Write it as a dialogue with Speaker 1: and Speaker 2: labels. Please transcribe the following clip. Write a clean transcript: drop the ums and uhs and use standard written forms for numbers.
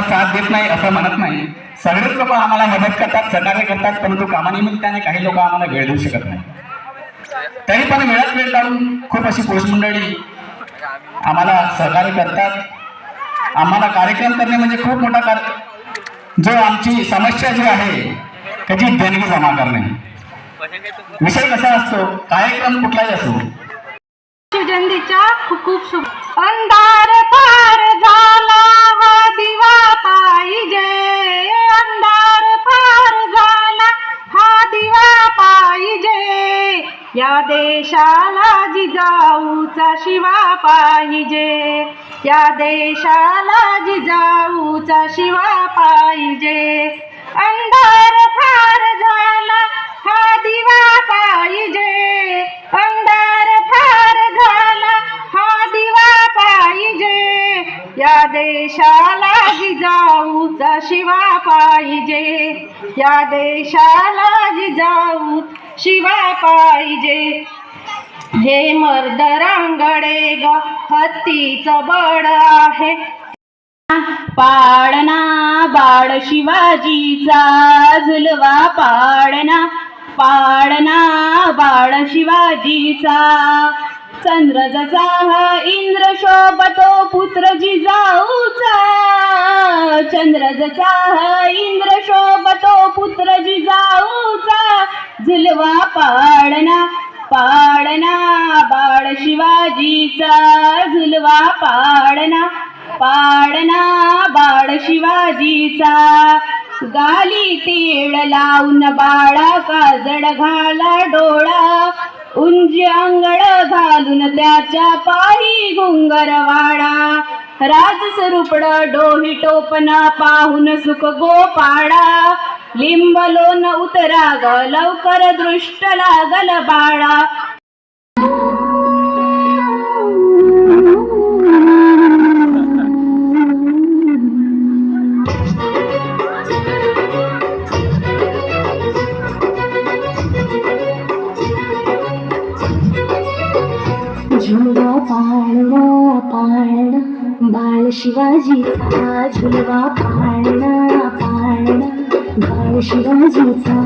Speaker 1: साथ देत नाही असं म्हणत नाही, सगळेच लोक आम्हाला मदत करतात, सहकार्य करतात, परंतु कामानिमित्ताने काही लोक आम्हाला वेळ देऊ शकत नाही. तरी पण वेळात वेळ काढून खूप अशी पुरुष मंडळी आम्हाला सहकार्य करतात. आम्हाला कार्यक्रम करणे म्हणजे खूप मोठा कार्य, जो आमची समस्या जी आहे त्याची देणगी जमा करणे. विषय कसा असतो, कार्यक्रम कुठलाही असो,
Speaker 2: शिवजयंतीच्या खूप शुभ. अंधार पार झाला हा दिवा पाहिजे, अंधार पार झाला हा दिवा पाहिजे, या देशाला जिजाऊचा शिवा पाहिजे, या देशाला जिजाऊचा शिवा पाहिजे. अंधार पार झाला हा दिवा पाहिजे, अंधार पार झाला हा दिवा पाहिजे, या देशाला जिजाऊचा शिवा पाहिजे, या देशाला जिजाऊ शिवा पाहिजे. हे मर्द रांगडे ग हत्तीचं बळ आहे, पाळणा बाळ शिवाजीचा झुलवा पाळणा, पाळणा बाळ शिवाजीचा. चंद्र जसा इंद्र शोभतो पुत्र जिजाऊचा, चंद्र जसा इंद्र शोभतो पुत्र जिजाऊचा, झुलवा पाळणा, पाळणा बाळ शिवाजीचा, झुलवा पाळणा, पाळणा बाळ शिवाजीचा. गाली तीळ लावून बाळा काजळ घाला डोळा, उंच अंगळ घालून त्याच्या पायी घुंगर वाडा, राज स्वरूपड डोही टोपना पाहून सुख गोपाळा, लिंबलोन उतरा ग लवकर दृष्ट लागल बाळा.
Speaker 3: झुलवा पाळणा पाळणा बाळ शिवाजीचा, झुलवा पाळणा पाळणा बाळ शिवाजीचा.